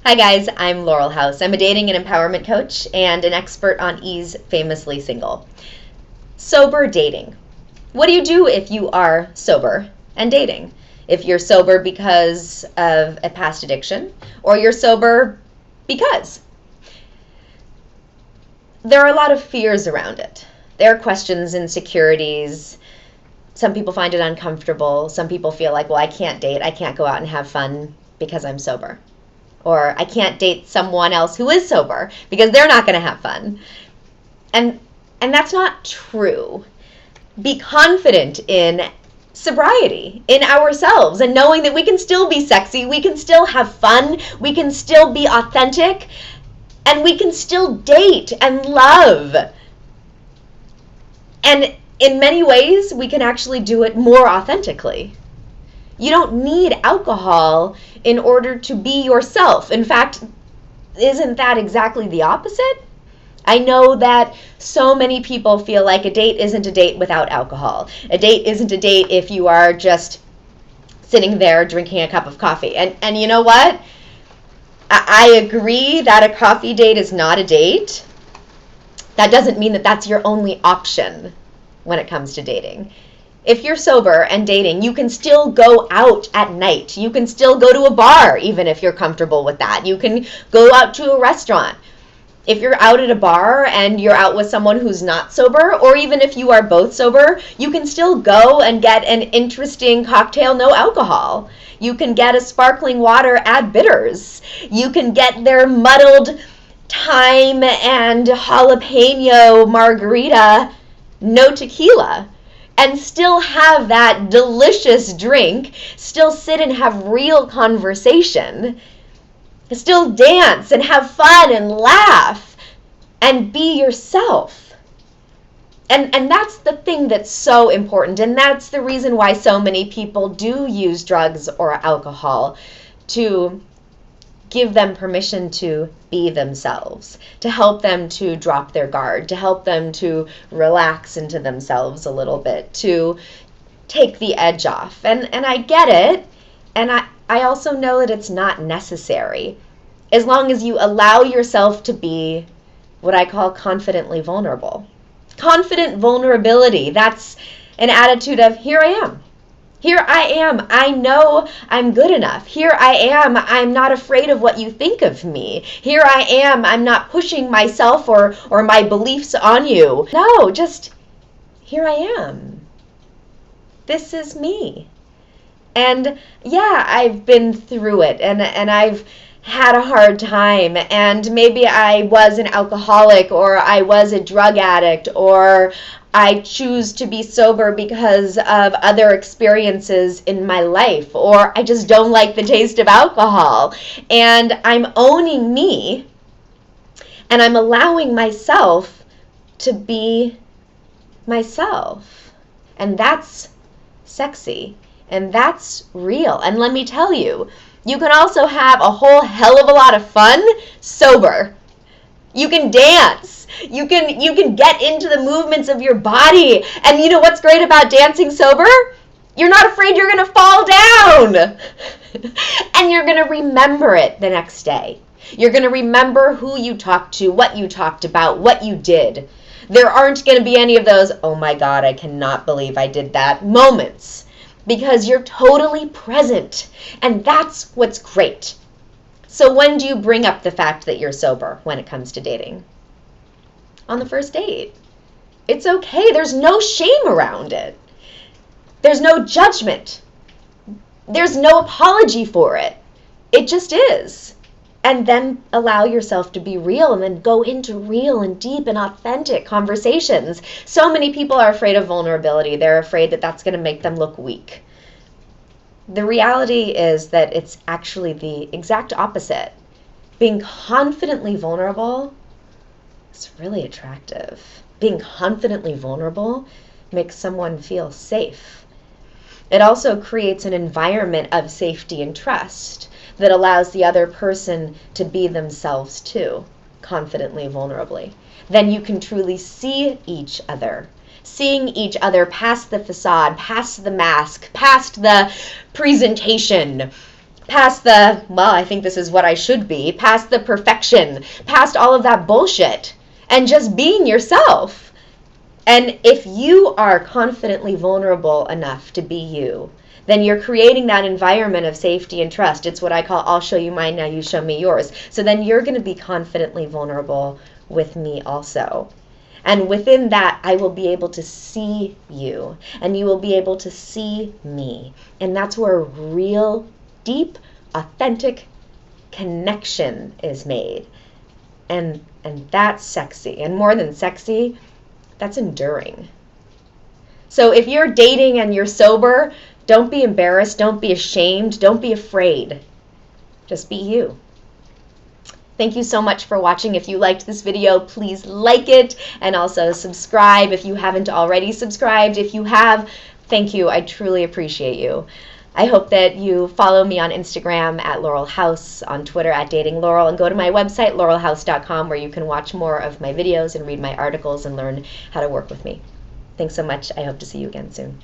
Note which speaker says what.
Speaker 1: Hi guys, I'm Laurel House. I'm a dating and empowerment coach and an expert on Ease Famously Single. Sober dating. What do you do if you are sober and dating? If you're sober because of a past addiction, or you're sober because. There are a lot of fears around it. There are questions, insecurities. Some people find it uncomfortable. Some people feel like, well, I can't date. I can't go out and have fun because I'm sober. Or I can't date someone else who is sober because they're not going to have fun. And that's not true. Be confident in sobriety, in ourselves, and knowing that we can still be sexy, we can still have fun, we can still be authentic, and we can still date and love. And in many ways, we can actually do it more authentically. You don't need alcohol in order to be yourself. In fact, isn't that exactly the opposite? I know that so many people feel like a date isn't a date without alcohol. A date isn't a date if you are just sitting there drinking a cup of coffee. And you know what? I agree that a coffee date is not a date. That doesn't mean that that's your only option when it comes to dating. If you're sober and dating, you can still go out at night. You can still go to a bar, even if you're comfortable with that. You can go out to a restaurant. If you're out at a bar and you're out with someone who's not sober, or even if you are both sober, you can still go and get an interesting cocktail, no alcohol. You can get a sparkling water, add bitters. You can get their muddled thyme and jalapeno margarita, no tequila, and still have that delicious drink, still sit and have real conversation, still dance and have fun and laugh and be yourself. And that's the thing that's so important, and that's the reason why so many people do use drugs or alcohol, to give them permission to be themselves, to help them to drop their guard, to help them to relax into themselves a little bit, to take the edge off. And I get it, and I also know that it's not necessary, as long as you allow yourself to be what I call confidently vulnerable. Confident vulnerability, that's an attitude of, here I am. Here I am. I know I'm good enough. Here I am. I'm not afraid of what you think of me. Here I am. I'm not pushing myself or my beliefs on you. No, just here I am. This is me. And yeah, I've been through it, and I've had a hard time, and maybe I was an alcoholic, or I was a drug addict, or I choose to be sober because of other experiences in my life, or I just don't like the taste of alcohol. And I'm owning me, and I'm allowing myself to be myself. And that's sexy, and that's real. And let me tell you, you can also have a whole hell of a lot of fun sober. You can dance. You can get into the movements of your body. And you know what's great about dancing sober? You're not afraid you're going to fall down. And you're going to remember it the next day. You're going to remember who you talked to, what you talked about, what you did. There aren't going to be any of those, oh my God, I cannot believe I did that moments. Because you're totally present. And that's what's great. So when do you bring up the fact that you're sober when it comes to dating? On the first date. It's okay. There's no shame around it. There's no judgment. There's no apology for it. It just is. And then allow yourself to be real, and then go into real and deep and authentic conversations. So many people are afraid of vulnerability. They're afraid that that's going to make them look weak. The reality is that it's actually the exact opposite. Being confidently vulnerable is really attractive. Being confidently vulnerable makes someone feel safe. It also creates an environment of safety and trust that allows the other person to be themselves too, confidently, vulnerably. Then you can truly see each other. Seeing each other past the facade, past the mask, past the presentation, past the, well, I think this is what I should be, past the perfection, past all of that bullshit, and just being yourself. And if you are confidently vulnerable enough to be you, then you're creating that environment of safety and trust. It's what I call, I'll show you mine, now you show me yours. So then you're going to be confidently vulnerable with me also. And within that, I will be able to see you, and you will be able to see me. And that's where real, deep, authentic connection is made. And that's sexy. And more than sexy, that's enduring. So if you're dating and you're sober, don't be embarrassed, don't be ashamed, don't be afraid. Just be you. Thank you so much for watching. If you liked this video, please like it and also subscribe if you haven't already subscribed. If you have, thank you. I truly appreciate you. I hope that you follow me on Instagram at Laurel House, on Twitter at Dating Laurel, and go to my website, laurelhouse.com, where you can watch more of my videos and read my articles and learn how to work with me. Thanks so much. I hope to see you again soon.